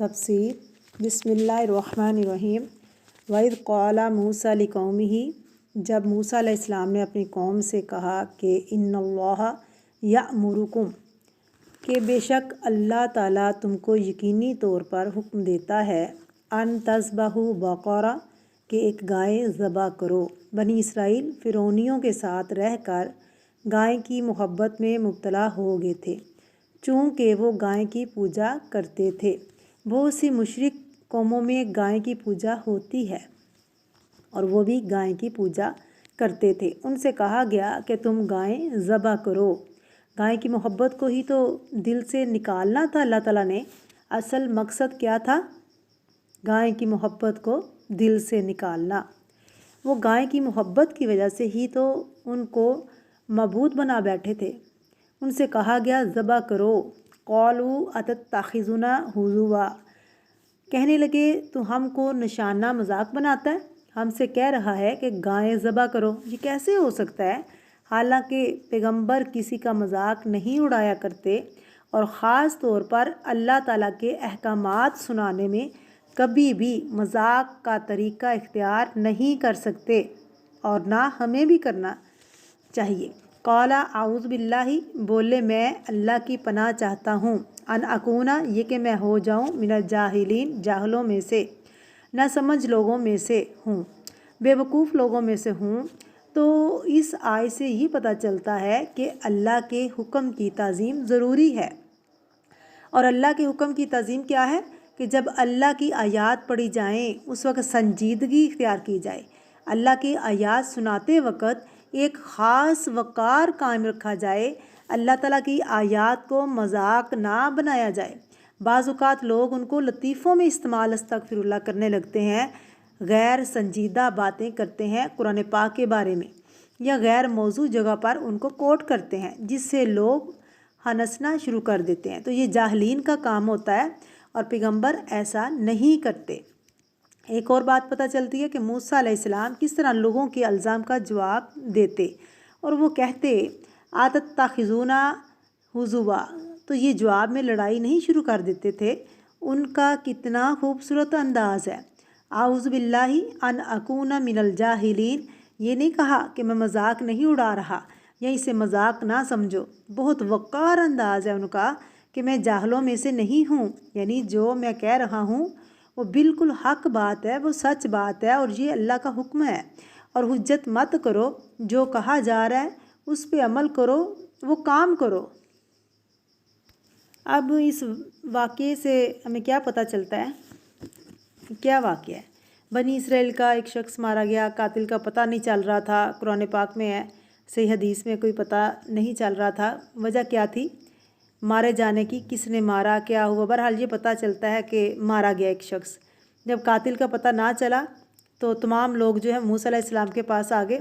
تفسیر بسم اللہ الرحمن الرحیم وَإِذْ قَالَ مُوسَىٰ لِقَوْمِهِ جب موسیٰ علیہ السلام نے اپنی قوم سے کہا کہ ان اللہ یأمرکم کہ بے شک اللہ تعالیٰ تم کو یقینی طور پر حکم دیتا ہے ان تذبحوا بقرہ کہ ایک گائے ذبح کرو۔ بنی اسرائیل فرعونیوں کے ساتھ رہ کر گائے کی محبت میں مبتلا ہو گئے تھے، چونکہ وہ گائے کی پوجا کرتے تھے۔ بہت سی مشرک قوموں میں گائے کی پوجا ہوتی ہے اور وہ بھی گائے کی پوجا کرتے تھے۔ ان سے کہا گیا کہ تم گائیں ذبح کرو۔ گائے کی محبت کو ہی تو دل سے نکالنا تھا اللہ تعالیٰ نے۔ اصل مقصد کیا تھا؟ گائے کی محبت کو دل سے نکالنا۔ وہ گائے کی محبت کی وجہ سے ہی تو ان کو معبود بنا بیٹھے تھے۔ ان سے کہا گیا ذبح کرو۔ قالوا اتتخذنا ہزوا کہنے لگے تو ہم کو نشانہ مذاق بناتا ہے، ہم سے کہہ رہا ہے کہ گائیں ذبح کرو۔ یہ کیسے ہو سکتا ہے؟ حالانکہ پیغمبر کسی کا مذاق نہیں اڑایا کرتے اور خاص طور پر اللہ تعالیٰ کے احکامات سنانے میں کبھی بھی مذاق کا طریقہ اختیار نہیں کر سکتے اور نہ ہمیں بھی کرنا چاہیے۔ قال اعوذ باللہ بولے میں اللہ کی پناہ چاہتا ہوں، ان اکونا یہ کہ میں ہو جاؤں من الجاہلین جاہلوں میں سے، نہ سمجھ لوگوں میں سے ہوں، بے وقوف لوگوں میں سے ہوں۔ تو اس آیت سے یہ پتہ چلتا ہے کہ اللہ کے حکم کی تعظیم ضروری ہے۔ اور اللہ کے حکم کی تعظیم کیا ہے؟ کہ جب اللہ کی آیات پڑھی جائیں اس وقت سنجیدگی اختیار کی جائے۔ اللہ کی آیات سناتے وقت ایک خاص وقار قائم رکھا جائے۔ اللہ تعالیٰ کی آیات کو مذاق نہ بنایا جائے۔ بعض اوقات لوگ ان کو لطیفوں میں استعمال استغفر اللہ کرنے لگتے ہیں، غیر سنجیدہ باتیں کرتے ہیں قرآن پاک کے بارے میں، یا غیر موضوع جگہ پر ان کو کوٹ کرتے ہیں جس سے لوگ ہنسنا شروع کر دیتے ہیں۔ تو یہ جاہلین کا کام ہوتا ہے اور پیغمبر ایسا نہیں کرتے۔ ایک اور بات پتہ چلتی ہے کہ موسیٰ علیہ السلام کس طرح لوگوں کے الزام کا جواب دیتے، اور وہ کہتے اتتخذونا ہزوا، تو یہ جواب میں لڑائی نہیں شروع کر دیتے تھے۔ ان کا کتنا خوبصورت انداز ہے۔ اعوذ باللہ ان اکون من الجاہلین، یہ نہیں کہا کہ میں مذاق نہیں اڑا رہا یا اسے مذاق نہ سمجھو۔ بہت وقار انداز ہے ان کا کہ میں جاہلوں میں سے نہیں ہوں، یعنی جو میں کہہ رہا ہوں وہ بالکل حق بات ہے، وہ سچ بات ہے اور یہ اللہ کا حکم ہے۔ اور حجت مت کرو، جو کہا جا رہا ہے اس پہ عمل کرو، وہ کام کرو۔ اب اس واقعے سے ہمیں کیا پتہ چلتا ہے؟ کیا واقعہ ہے؟ بنی اسرائیل کا ایک شخص مارا گیا، قاتل کا پتہ نہیں چل رہا تھا۔ قرآن پاک میں ہے، صحیح حدیث میں کوئی پتہ نہیں چل رہا تھا وجہ کیا تھی مارے جانے کی، کس نے مارا، کیا ہوا۔ بہرحال یہ پتہ چلتا ہے کہ مارا گیا ایک شخص۔ جب قاتل کا پتہ نہ چلا تو تمام لوگ جو ہے موسیٰ علیہ السلام کے پاس آ گئے۔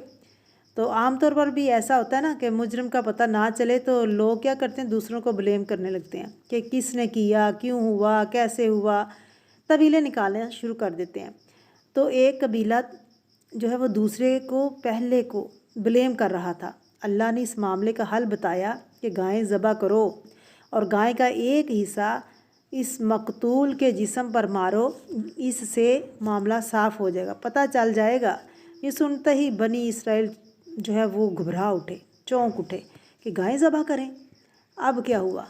تو عام طور پر بھی ایسا ہوتا ہے نا کہ مجرم کا پتہ نہ چلے تو لوگ کیا کرتے ہیں، دوسروں کو بلیم کرنے لگتے ہیں کہ کس نے کیا، کیوں ہوا، کیسے ہوا، طویلیں نکالنا شروع کر دیتے ہیں۔ تو ایک قبیلہ جو ہے وہ دوسرے کو پہلے کو بلیم کر رہا تھا۔ اللہ نے اس معاملے کا حل بتایا کہ گائیں ذبح کرو اور گائے کا ایک حصہ اس مقتول کے جسم پر مارو، اس سے معاملہ صاف ہو جائے گا، پتہ چل جائے گا۔ یہ سنتے ہی بنی اسرائیل جو ہے وہ گھبرا اٹھے، چونک اٹھے کہ گائیں ذبح کریں۔ اب کیا ہوا؟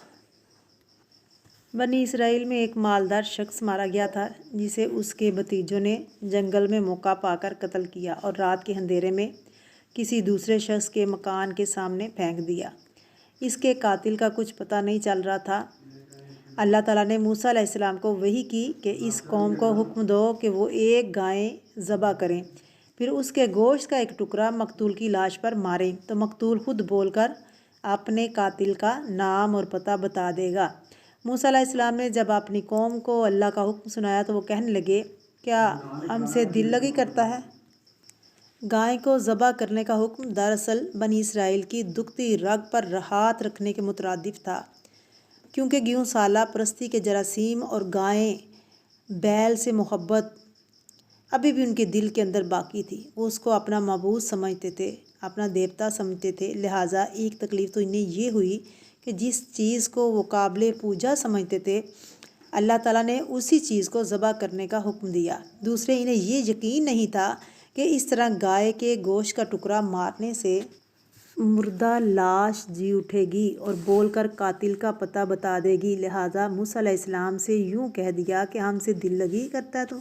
بنی اسرائیل میں ایک مالدار شخص مارا گیا تھا جسے اس کے بھتیجوں نے جنگل میں موقع پا کر قتل کیا اور رات کے اندھیرے میں کسی دوسرے شخص کے مکان کے سامنے پھینک دیا۔ اس کے قاتل کا کچھ پتہ نہیں چل رہا تھا۔ اللہ تعالیٰ نے موسیٰ علیہ السلام کو وحی کی کہ اس قوم کو حکم دو کہ وہ ایک گائیں ذبح کریں، پھر اس کے گوشت کا ایک ٹکڑا مقتول کی لاش پر ماریں تو مقتول خود بول کر اپنے قاتل کا نام اور پتہ بتا دے گا۔ موسیٰ علیہ السلام نے جب اپنی قوم کو اللہ کا حکم سنایا تو وہ کہنے لگے کیا ہم سے دل لگی کرتا ہے؟ گائے کو ذبح کرنے کا حکم دراصل بنی اسرائیل کی دکھتی رگ پر راحت رکھنے کے مترادف تھا، کیونکہ گیوں سالہ پرستی کے جراثیم اور گائیں بیل سے محبت ابھی بھی ان کے دل کے اندر باقی تھی۔ وہ اس کو اپنا معبود سمجھتے تھے، اپنا دیوتا سمجھتے تھے۔ لہٰذا ایک تکلیف تو انہیں یہ ہوئی کہ جس چیز کو وہ قابل پوجا سمجھتے تھے اللہ تعالیٰ نے اسی چیز کو ذبح کرنے کا حکم دیا۔ دوسرے، انہیں یہ یقین نہیں تھا کہ اس طرح گائے کے گوشت کا ٹکڑا مارنے سے مردہ لاش جی اٹھے گی اور بول کر قاتل کا پتہ بتا دے گی، لہٰذا موسیٰ علیہ السلام سے یوں کہہ دیا کہ ہم سے دل لگی کرتا ہے، تو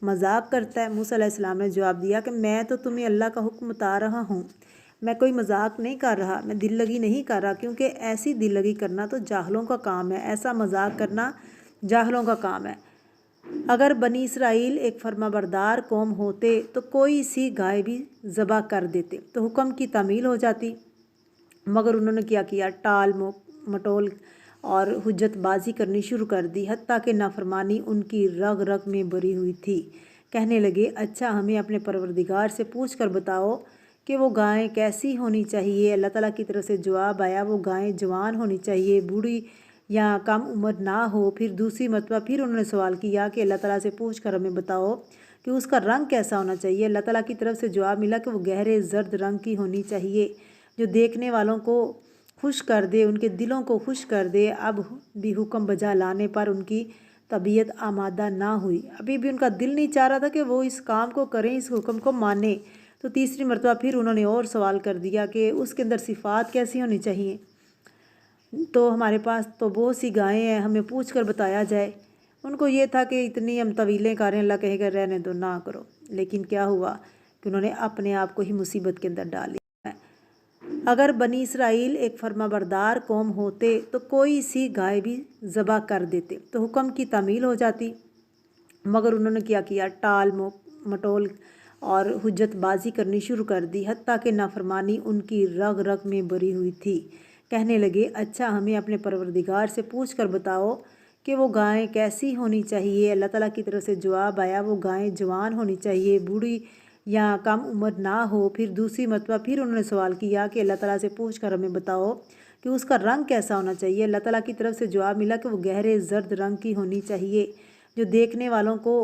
مذاق کرتا ہے۔ موسیٰ علیہ السلام نے جواب دیا کہ میں تو تمہیں اللہ کا حکم بتا رہا ہوں، میں کوئی مذاق نہیں کر رہا، میں دل لگی نہیں کر رہا، کیونکہ ایسی دل لگی کرنا تو جاہلوں کا کام ہے، ایسا مذاق کرنا جاہلوں کا کام ہے۔ اگر بنی اسرائیل ایک فرما بردار قوم ہوتے تو کوئی سی گائے بھی ذبح کر دیتے تو حکم کی تعمیل ہو جاتی، مگر انہوں نے کیا کیا، ٹال مٹول اور حجت بازی کرنی شروع کر دی، حتیٰ کہ نافرمانی ان کی رگ رگ میں بری ہوئی تھی۔ کہنے لگے، اچھا ہمیں اپنے پروردگار سے پوچھ کر بتاؤ کہ وہ گائیں کیسی ہونی چاہیے۔ اللہ تعالیٰ کی طرف سے جواب آیا، وہ گائیں جوان ہونی چاہیے، بوڑھی یا کم عمر نہ ہو۔ پھر دوسری مرتبہ پھر انہوں نے سوال کیا کہ اللہ تعالیٰ سے پوچھ کر ہمیں بتاؤ کہ اس کا رنگ کیسا ہونا چاہیے۔ اللہ تعالیٰ کی طرف سے جواب ملا کہ وہ گہرے زرد رنگ کی ہونی چاہیے، جو دیکھنے والوں کو خوش کر دے، ان کے دلوں کو خوش کر دے۔ اب بھی حکم بجا لانے پر ان کی طبیعت آمادہ نہ ہوئی، ابھی بھی ان کا دل نہیں چاہ رہا تھا کہ وہ اس کام کو کریں، اس حکم کو مانیں۔ تو تیسری مرتبہ پھر انہوں نے اور سوال کر دیا کہ اس کے اندر صفات کیسی ہونی چاہیے۔ تو ہمارے پاس تو بہت سی گائیں ہیں، ہمیں پوچھ کر بتایا جائے۔ ان کو یہ تھا کہ اتنی ہم طویلیں کریں، اللہ کہے گا رہنے دو، نہ کرو۔ لیکن کیا ہوا کہ انہوں نے اپنے آپ کو ہی مصیبت کے اندر ڈال لیا۔ اگر بنی اسرائیل ایک فرما بردار قوم ہوتے تو کوئی سی گائے بھی ذبح کر دیتے تو حکم کی تعمیل ہو جاتی، مگر انہوں نے کیا کیا، ٹال مٹول اور حجت بازی کرنی شروع کر دی، حتیٰ کہ نافرمانی ان کی رگ رگ میں بری ہوئی تھی۔ کہنے لگے، اچھا ہمیں اپنے پروردگار سے پوچھ کر بتاؤ کہ وہ گائیں کیسی ہونی چاہیے۔ اللہ تعالیٰ کی طرف سے جواب آیا، وہ گائیں جوان ہونی چاہیے، بوڑھی یا کم عمر نہ ہو۔ پھر دوسری مرتبہ پھر انہوں نے سوال کیا کہ اللہ تعالیٰ سے پوچھ کر ہمیں بتاؤ کہ اس کا رنگ کیسا ہونا چاہیے۔ اللہ تعالیٰ کی طرف سے جواب ملا کہ وہ گہرے زرد رنگ کی ہونی چاہیے، جو دیکھنے والوں کو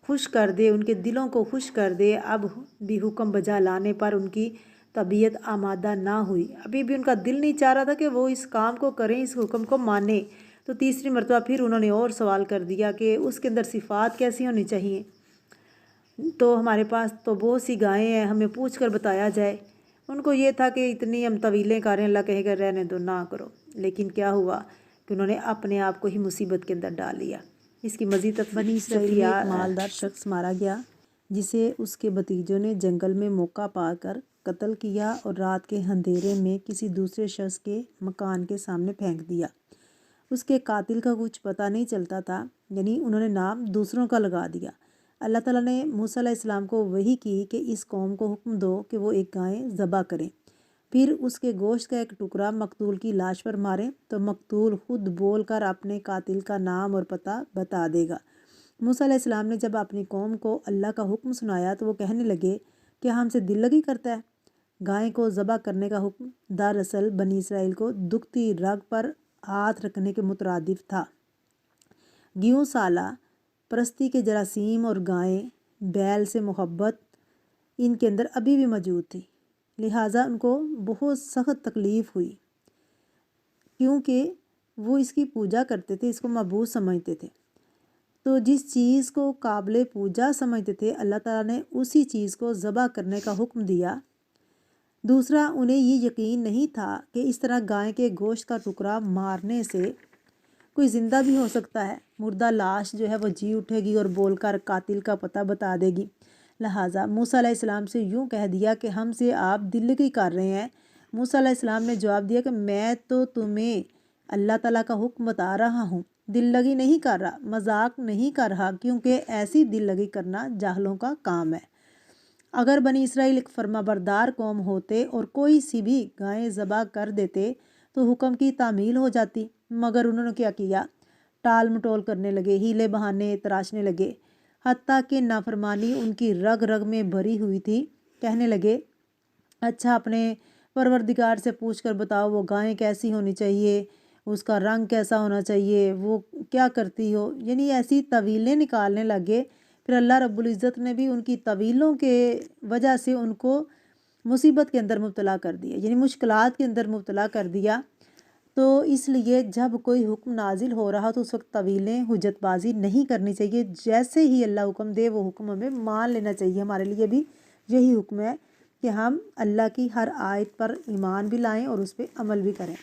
خوش کر دے، ان کے دلوں کو خوش کر دے۔ اب بھی حکم بجا لانے پر ان کی طبیعت آمادہ نہ ہوئی، ابھی بھی ان کا دل نہیں چاہ رہا تھا کہ وہ اس کام کو کریں، اس حکم کو مانیں۔ تو تیسری مرتبہ پھر انہوں نے اور سوال کر دیا کہ اس کے اندر صفات کیسی ہونی چاہیے۔ تو ہمارے پاس تو بہت سی گائیں ہیں، ہمیں پوچھ کر بتایا جائے۔ ان کو یہ تھا کہ اتنی ہم طویلیں کریں، اللہ کہے گا رہنے دو، نہ کرو۔ لیکن کیا ہوا کہ انہوں نے اپنے آپ کو ہی مصیبت کے اندر ڈال لیا۔ اس کی مزید بنی اسرائیل میں ایک مالدار شخص مارا گیا، جسے اس کے بھتیجوں نے جنگل میں موقع پا کر قتل کیا اور رات کے اندھیرے میں کسی دوسرے شخص کے مکان کے سامنے پھینک دیا۔ اس کے قاتل کا کچھ پتہ نہیں چلتا تھا، یعنی انہوں نے نام دوسروں کا لگا دیا۔ اللہ تعالیٰ نے موسیٰ علیہ السلام کو وحی کی کہ اس قوم کو حکم دو کہ وہ ایک گائے ذبح کریں، پھر اس کے گوشت کا ایک ٹکڑا مقتول کی لاش پر ماریں تو مقتول خود بول کر اپنے قاتل کا نام اور پتہ بتا دے گا۔ موسیٰ علیہ السلام نے جب اپنی قوم کو اللہ کا حکم سنایا تو وہ کہنے لگے کہ ہم سے دل لگی کرتا ہے۔ گائے کو ذبح کرنے کا حکم دراصل بنی اسرائیل کو دکھتی رگ پر ہاتھ رکھنے کے مترادف تھا۔ گیوں سالہ پرستی کے جراثیم اور گائیں بیل سے محبت ان کے اندر ابھی بھی موجود تھی، لہٰذا ان کو بہت سخت تکلیف ہوئی، کیونکہ وہ اس کی پوجا کرتے تھے، اس کو معبود سمجھتے تھے۔ تو جس چیز کو قابل پوجا سمجھتے تھے، اللہ تعالیٰ نے اسی چیز کو ذبح کرنے کا حکم دیا۔ دوسرا، انہیں یہ یقین نہیں تھا کہ اس طرح گائے کے گوشت کا ٹکڑا مارنے سے کوئی زندہ بھی ہو سکتا ہے، مردہ لاش جو ہے وہ جی اٹھے گی اور بول کر قاتل کا پتہ بتا دے گی۔ لہٰذا موسیٰ علیہ السلام سے یوں کہہ دیا کہ ہم سے آپ دل لگی کر رہے ہیں۔ موسیٰ علیہ السلام نے جواب دیا کہ میں تو تمہیں اللہ تعالیٰ کا حکم بتا رہا ہوں، دل لگی نہیں کر رہا، مذاق نہیں کر رہا، کیونکہ ایسی دل لگی کرنا جاہلوں کا کام ہے۔ اگر بنی اسرائیل ایک فرما بردار قوم ہوتے اور کوئی سی بھی گائیں ذبح کر دیتے تو حکم کی تعمیل ہو جاتی، مگر انہوں نے کیا کیا، ٹال مٹول کرنے لگے، ہیلے بہانے تراشنے لگے، حتیٰ کہ نافرمانی ان کی رگ رگ میں بھری ہوئی تھی۔ کہنے لگے، اچھا اپنے پروردگار سے پوچھ کر بتاؤ وہ گائیں کیسی ہونی چاہیے، اس کا رنگ کیسا ہونا چاہیے، وہ کیا کرتی ہو، یعنی ایسی طویلیں نکالنے لگے۔ پھر اللہ رب العزت نے بھی ان کی طویلوں کے وجہ سے ان کو مصیبت کے اندر مبتلا کر دیا، یعنی مشکلات کے اندر مبتلا کر دیا۔ تو اس لیے جب کوئی حکم نازل ہو رہا تو اس وقت طویلیں حجت بازی نہیں کرنی چاہیے، جیسے ہی اللہ حکم دے وہ حکم ہمیں مان لینا چاہیے۔ ہمارے لیے بھی یہی حکم ہے کہ ہم اللہ کی ہر آیت پر ایمان بھی لائیں اور اس پہ عمل بھی کریں۔